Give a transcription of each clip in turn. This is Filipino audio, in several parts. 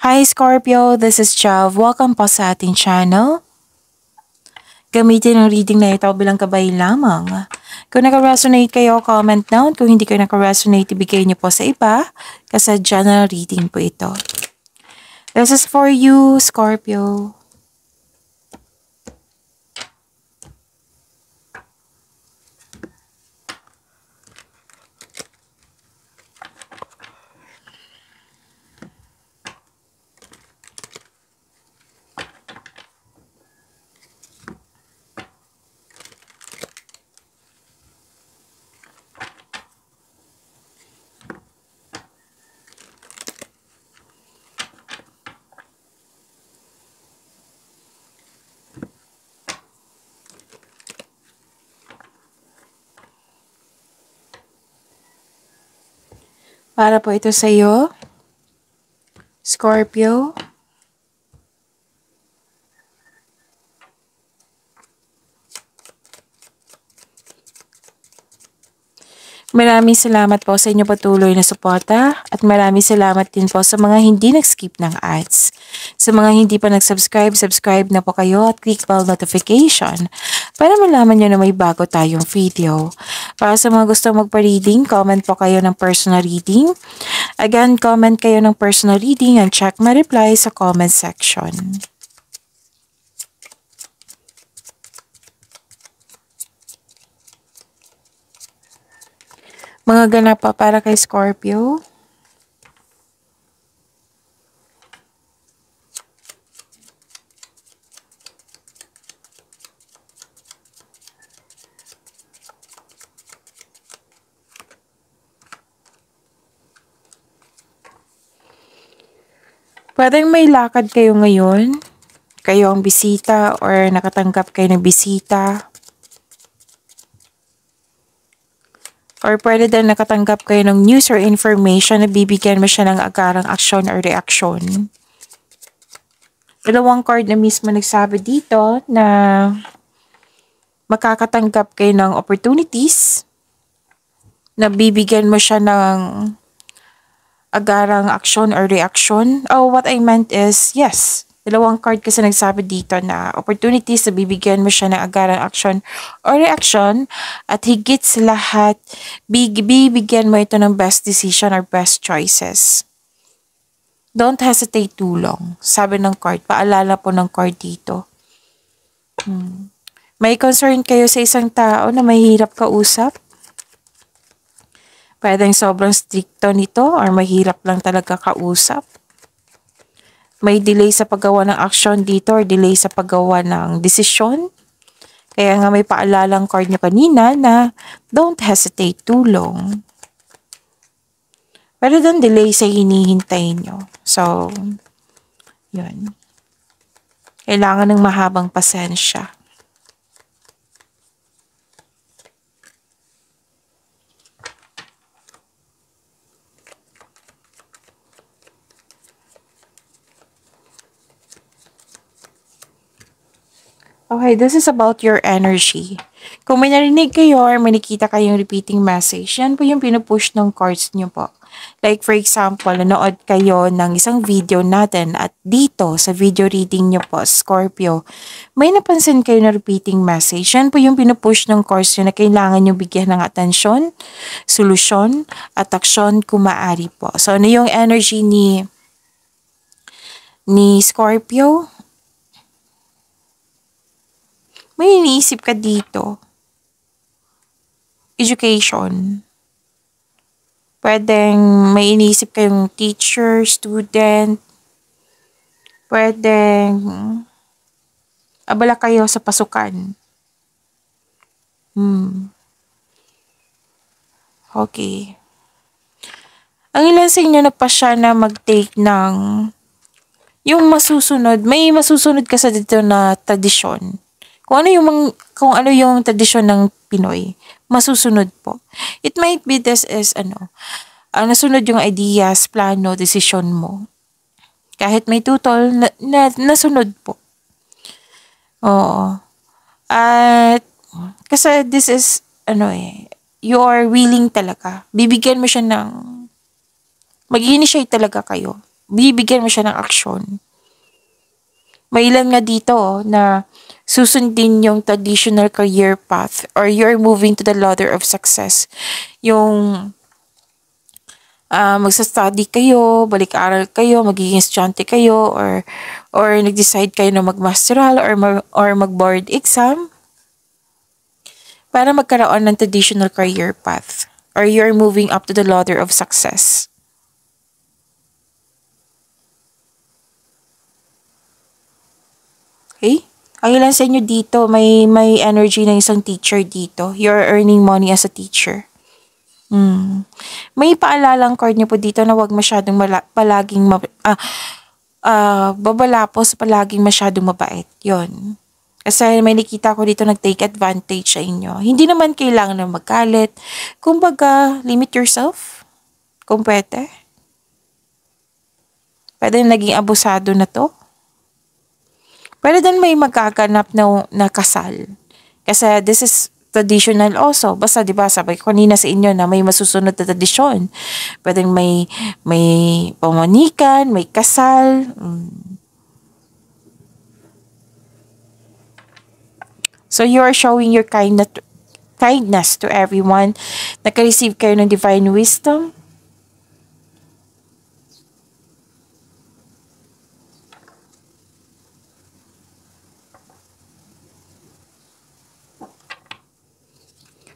Hi Scorpio, this is Jav. Welcome po sa ating channel. Gamitin ang reading na ito bilang gabay lamang. Kung naka-resonate kayo, comment down. Kung hindi kayo naka-resonate, ibigay niyo po sa iba. Kasi general reading po ito. This is for you, Scorpio. Para po ito sa iyo, Scorpio. Maraming salamat po sa inyo patuloy na suporta at maraming salamat din po sa mga hindi nag-skip ng ads. Sa mga hindi pa nag-subscribe, subscribe na po kayo at click bell notification para malaman nyo na may bago tayong video. Para sa mga gusto magpa-reading, comment po kayo ng personal reading. Again, comment kayo ng personal reading and check my reply sa comment section. Mga ganap pa para kay Scorpio. Pwedeng may lakad kayo ngayon. Kayo ang bisita or nakatanggap kayo ng bisita. Or pwede din nakatanggap kayo ng news or information na bibigyan mo siya ng agarang aksyon or reaksyon. Dalawang card na mismo nagsabi dito na makakatanggap kayo ng opportunities na bibigyan mo siya ng agarang aksyon or reaksyon. Oh, what I meant is, yes. Dalawang card kasi nagsabi dito na opportunities na bibigyan mo siya ng agarang action or reaction at higit sa lahat, bibigyan mo ito ng best decision or best choices. Don't hesitate too long. Sabi ng card, paalala po ng card dito. May concern kayo sa isang tao na mahirap kausap? Pwedeng sobrang stricto nito or mahirap lang talaga kausap. May delay sa paggawa ng action dito or delay sa paggawa ng desisyon. Kaya nga may paalalang card nyo kanina na don't hesitate too long. Pero don't delay sa hinihintay nyo. So, yun. Kailangan ng mahabang pasensya. Okay, this is about your energy. Kung may narinig kayo or may nakita kayong repeating message, yan po yung pinupush ng cards nyo po. Like for example, nanood kayo ng isang video natin at dito sa video reading nyo po, Scorpio, may napansin kayo na repeating message. Yan po yung pinupush ng cards nyo na kailangan nyo bigyan ng atensyon, solusyon, at aksyon kung maaari po. So, ano yung energy ni Scorpio? May iniisip ka dito. Education. Pwedeng may iniisip kayong teacher, student. Pwedeng abala kayo sa pasukan. Okay. Ang ilan sa inyo nagpasya na mag-take ng yung masusunod. May masusunod kasi dito na tradisyon. Kung ano yung tradisyon ng Pinoy, masusunod po. It might be this is nasunod yung ideas, plano, desisyon mo. Kahit may tutol, nasunod po. Oo. At kasi this is you are willing talaga. Bibigyan mo siya ng mag-initiate talaga kayo. bibigyan mo siya ng aksyon. May ilan nga dito na susundin yung traditional career path or you're moving to the ladder of success. Yung magsa-study kayo, balik-aral kayo, magiging estudyante kayo, or nag-decide kayo na mag-masteral or mag-board exam para magkaroon ng traditional career path or you're moving up to the ladder of success. Okay? Ang ilan sa inyo dito, may energy ng isang teacher dito. You're earning money as a teacher. May paalalang card niyo po dito na wag masyadong babalapos, palaging masyadong mabait. Yon. Kasi may nakita ko dito nag-take advantage sa inyo. Hindi naman kailangan na magkalit. Kumbaga, limit yourself. Kung pwede. Pwede naging abusado na to. Pwede din may magkaganap na kasal. Kasi this is traditional also. Basta, di ba, sabi ko kanina sa inyo na may masusunod na tradisyon. Pwedeng may pamanikan, may kasal. So, you are showing your kindness to everyone. Naka-receive kayo ng divine wisdom.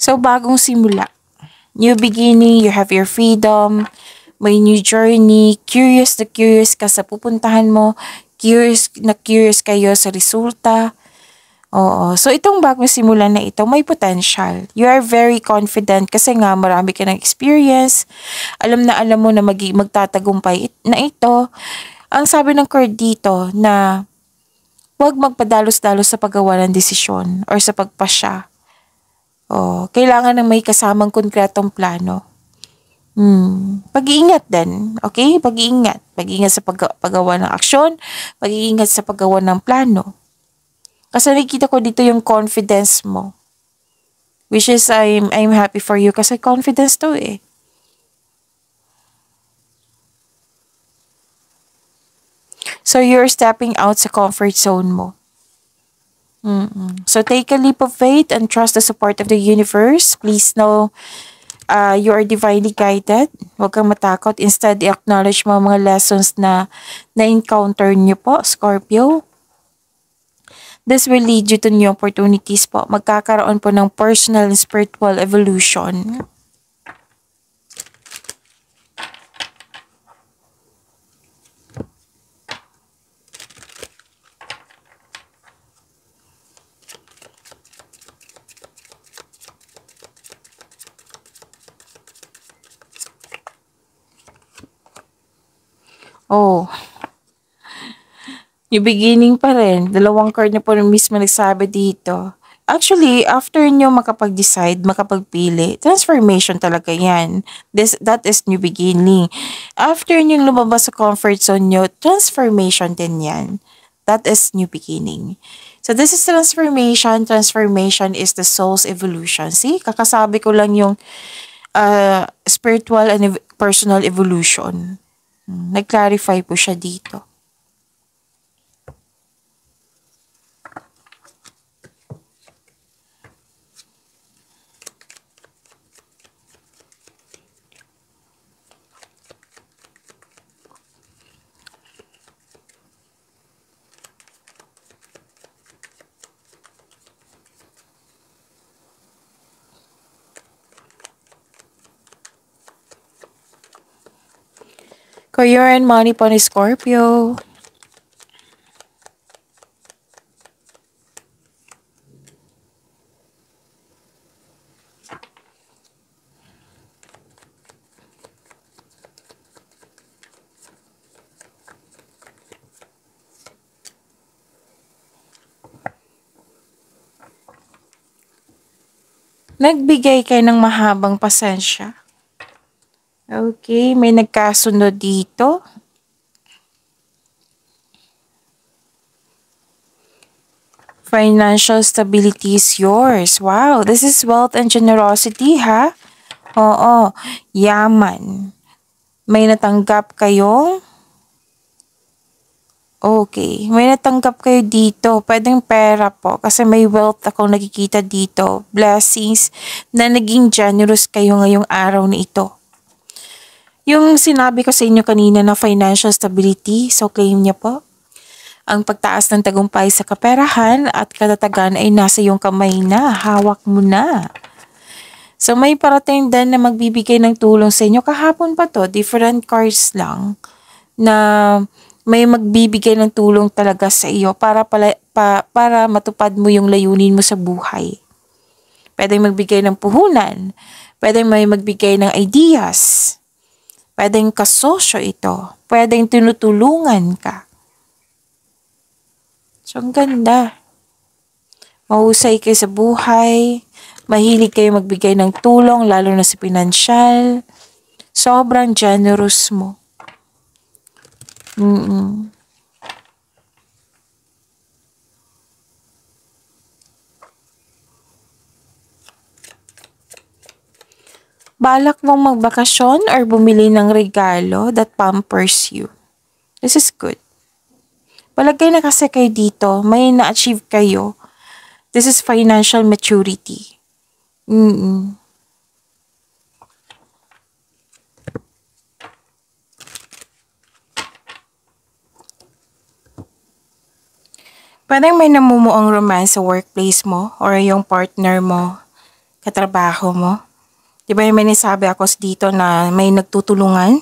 So, bagong simula. New beginning, you have your freedom, may new journey, curious na curious ka sa pupuntahan mo, curious na curious kayo sa resulta. Oo. So, itong bagong simula na ito, may potential. You are very confident kasi nga marami ka ng experience. Alam mo na magtatagumpay na ito. Ang sabi ng card dito na huwag magpadalos-dalos sa paggawa ng desisyon or sa pagpasya. Kailangan ng may kasamang konkretong plano. Pag-iingat din, okay? Pag-iingat. Pag-iingat sa paggawa ng aksyon, pag-iingat sa paggawa ng plano. Kasi nakikita ko dito yung confidence mo. Which is, I'm happy for you kasi confidence to eh. So, you're stepping out sa comfort zone mo. So, take a leap of faith and trust the support of the universe. Please know you are divinely guided. Huwag kang matakot. Instead, i-acknowledge mo mga lessons na na-encounter niyo po, Scorpio. This will lead you to new opportunities po. Magkakaroon po ng personal and spiritual evolution. Yung beginning pa rin. Dalawang card na po mismo nagsabi dito. Actually, after nyo makapag-decide, makapagpili, transformation talaga yan. That is new beginning. After nyo lumabas sa comfort zone nyo, transformation din yan. That is new beginning. So, this is transformation. Transformation is the soul's evolution. See, kakasabi ko lang yung spiritual and personal evolution. Nag-clarify po siya dito. Career and money po ni Scorpio. Nagbigay kayo ng mahabang pasensya. Okay, may nagkasunod dito. Financial stability is yours. Wow, this is wealth and generosity, ha? Oo, yaman. May natanggap kayong Okay, may natanggap kayo dito. Pwedeng pera po kasi may wealth akong nakikita dito. Blessings na naging generous kayo ngayong araw na ito. Yung sinabi ko sa inyo kanina na financial stability, so claim niya po. Ang pagtaas ng tagumpay sa kaperahan at katatagan ay nasa iyong kamay na, hawak mo na. So may parating din na magbibigay ng tulong sa inyo. Kahapon pa to, different cards lang na may magbibigay ng tulong talaga sa iyo para matupad mo yung layunin mo sa buhay. Pwedeng magbigay ng puhunan, pwedeng may magbigay ng ideas, pwedeng kasosyo ito, pwedeng tinutulungan ka. So, ang ganda. Mahusay kayo sa buhay. Mahilig kayo magbigay ng tulong, lalo na sa pinansyal. Sobrang generous mo. Balak mong magbakasyon or bumili ng regalo that pampers you. This is good. Palagay na kasi kayo dito, may na-achieve kayo. This is financial maturity. Parang may namumuong romance sa workplace mo or yung partner mo, katrabaho mo. Diba may nasabi ako dito na may nagtutulungan?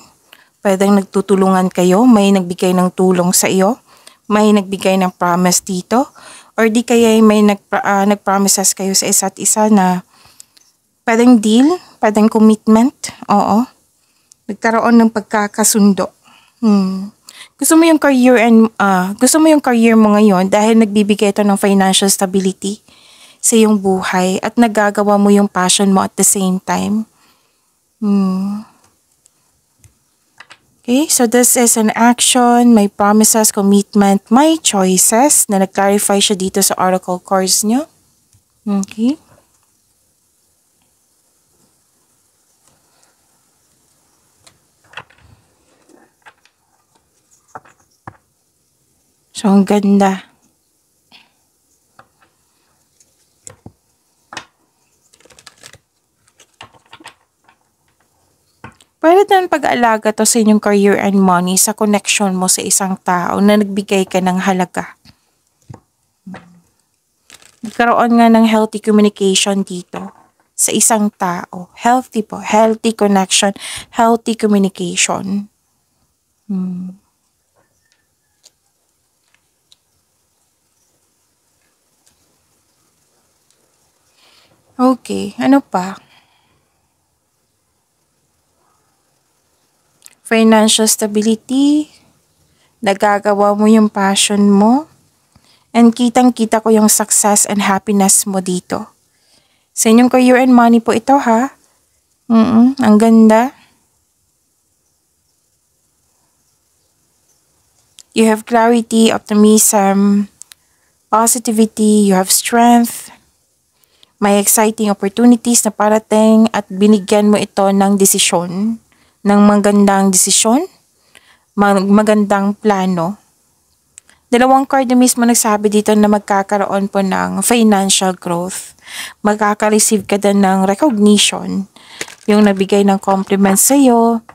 Pwedeng nagtutulungan kayo, may nagbigay ng tulong sa iyo. May nagbigay ng promise dito or di kaya may nag-promises kayo sa isa't isa na pwedeng deal, pwedeng commitment, oo. Nagkaroon ng pagkakasundo. Gusto mo yung career mo ngayon dahil nagbibigay ito ng financial stability sa iyong buhay at nagagawa mo yung passion mo at the same time. Okay, so this is an action, may promises, commitment, may choices na nag-clarify siya dito sa oracle cards nyo. Okay. So, ang ganda. Pwede din pag-aalaga to sa inyong career and money sa connection mo sa isang tao na nagbigay ka ng halaga. Nagkaroon nga ng healthy communication dito sa isang tao. Healthy po. Healthy connection. Healthy communication. Okay. Ano pa? Financial stability, nagagawa mo yung passion mo, and kitang-kita ko yung success and happiness mo dito. Sa inyong career and money po ito ha. Ang ganda. You have clarity, optimism, positivity, you have strength, may exciting opportunities na parating at binigyan mo ito ng desisyon. Ng magandang desisyon, magandang plano. Dalawang card na mismo nagsabi dito na magkakaroon po ng financial growth. Magkaka-receive ka din ng recognition. Yung nabigay ng compliments sa iyo,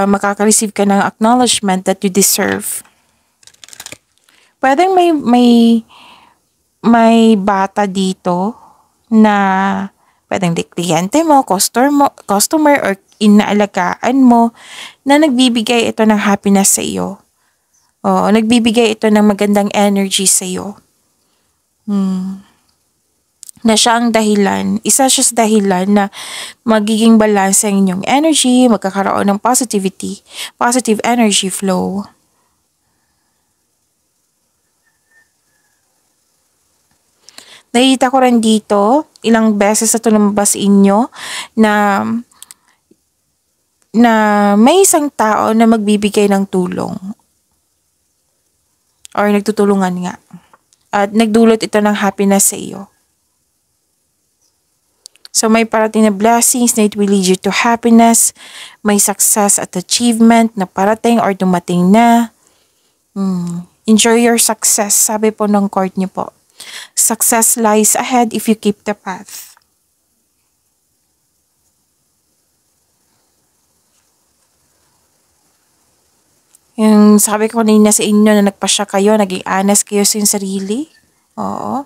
makaka-receive ka ng acknowledgement that you deserve. Pwedeng may bata dito na pwedeng kliyente mo, customer or inaalagaan mo na nagbibigay ito ng happiness sa iyo. Oo, nagbibigay ito ng magandang energy sa iyo. Na siya ang dahilan, isa siya sa dahilan na magiging balance ang inyong energy, magkakaroon ng positivity, positive energy flow. Nakita ko rin dito, ilang beses na lumabas inyo na may isang tao na magbibigay ng tulong. Or nagtutulungan nga. At nagdulot ito ng happiness sa iyo. So may parating na blessings na it will lead you to happiness. May success at achievement na parating or dumating na. Enjoy your success, sabi po ng card niyo po. Success lies ahead if you keep the path. Yung sabi ko kanina sa inyo na nagpasya kayo, naging honest kayo sa inyong sarili. Oo.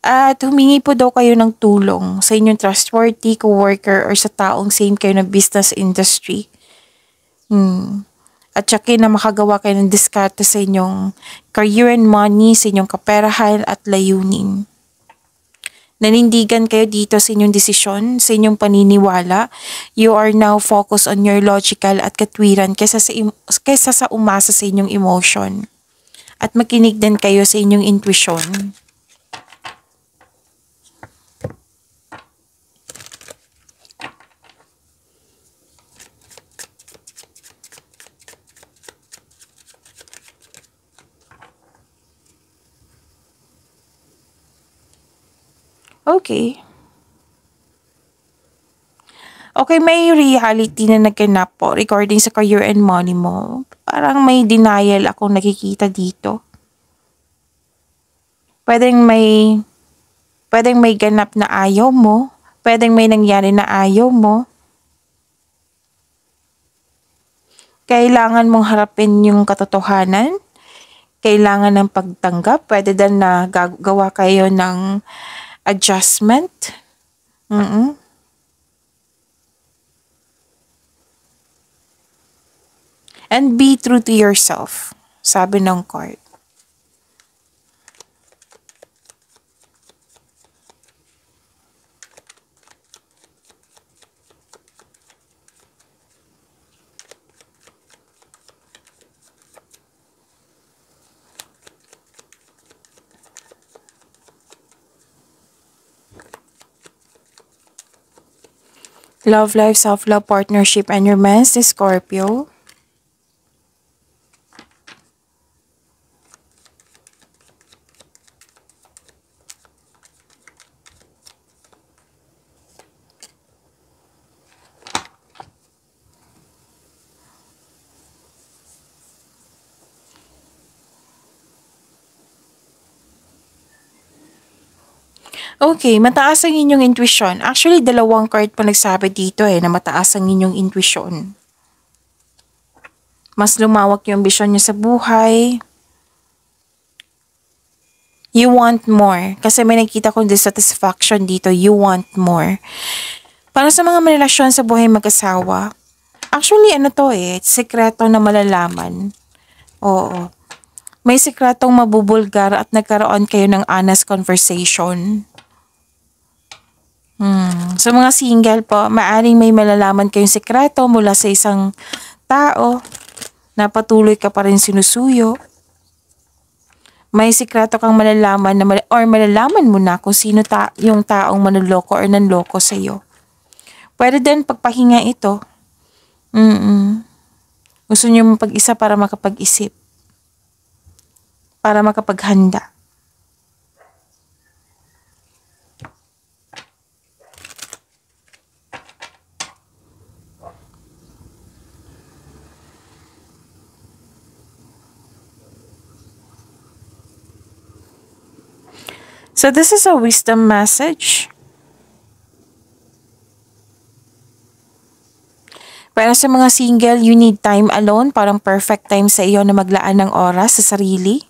At humingi po daw kayo ng tulong sa inyong trustworthy coworker or sa taong same kayo ng business industry. At tsakin na makagawa kayo ng diskarte sa inyong career and money, sa inyong kaperahan at layunin. Nanindigan kayo dito sa inyong desisyon, sa inyong paniniwala. You are now focused on your logical at katwiran kaysa sa umasa sa inyong emotion. At makinig din kayo sa inyong intuition. Okay. Okay, may reality na naganap po regarding sa career and money mo. Parang may denial akong nakikita dito. Pwedeng may ganap na ayaw mo. Pwedeng may nangyari na ayaw mo. Kailangan mong harapin yung katotohanan. Kailangan ng pagtanggap. Pwede din na gawa kayo ng adjustment. And be true to yourself, sabi ng card. Love life, self-love, partnership, and romance, the Scorpio. Okay, mataas ang inyong intuition. Actually, dalawang card pa nagsabi dito na mataas ang inyong intuition. Mas lumawak yung vision niyo sa buhay. You want more. Kasi may nakita kong dissatisfaction dito. You want more. Para sa mga relasyon sa buhay mag-asawa, actually sekreto na malalaman. Oo. May sekretong mabubulgar at nagkaroon kayo ng honest conversation. Sa mga single po, maaring may malalaman kayong sekreto mula sa isang tao na patuloy ka pa rin sinusuyo. May sekreto kang malalaman or malalaman mo na kung sino yung taong manloloko or nanloko sa iyo. Pwede din pagpahinga ito. Gusto niyo mapag-isa para makapag-isip. Para makapaghanda. So this is a wisdom message. Para sa mga single, you need time alone. Parang perfect time sa iyo na maglaan ng oras sa sarili.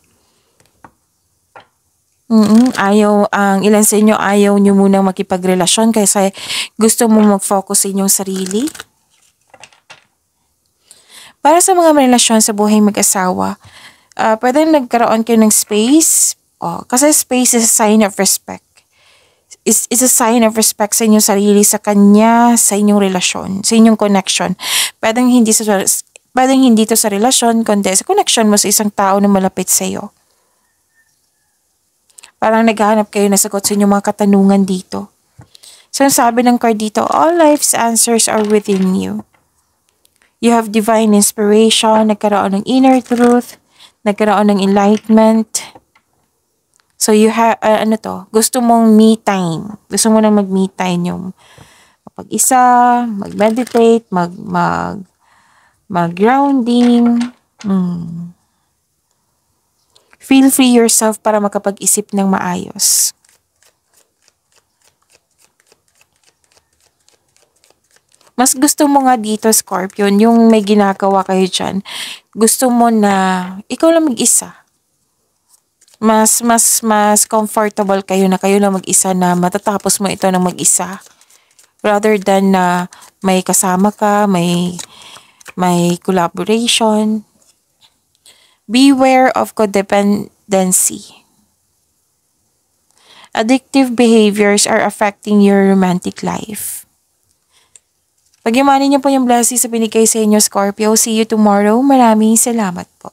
Ang ilan sa inyo ayaw nyo munang makipagrelasyon kasi gusto mo mag-focus sa inyong sarili. Para sa mga relasyon sa buhay mag-asawa, pwede nagkaroon kayo ng space. Kasi space is a sign of respect. It's a sign of respect sa inyong sarili, sa kanya, sa inyong relasyon, sa inyong connection. Pwedeng hindi to sa relasyon, kundi sa connection mo sa isang tao na malapit sa iyo. Parang naghahanap kayo na sagot sa inyong mga katanungan dito. So, sabi ng card dito, all life's answers are within you. You have divine inspiration, nagkaroon ng inner truth, nagkaroon ng enlightenment. So, you have, gusto mong me time. Gusto mo nang mag-me time yung mag-isa, mag-meditate, mag-grounding. Feel free yourself para makapag-isip ng maayos. Mas gusto mo nga dito, Scorpion, yung may ginagawa kayo dyan. Gusto mo na ikaw lang mag-isa. Mas comfortable kayo na mag-isa na matatapos mo ito ng mag-isa. Rather than na may kasama ka, may collaboration. Beware of codependency. Addictive behaviors are affecting your romantic life. Pagyamanin niyo po yung blessings sa binigay sa inyo, Scorpio. See you tomorrow. Maraming salamat po.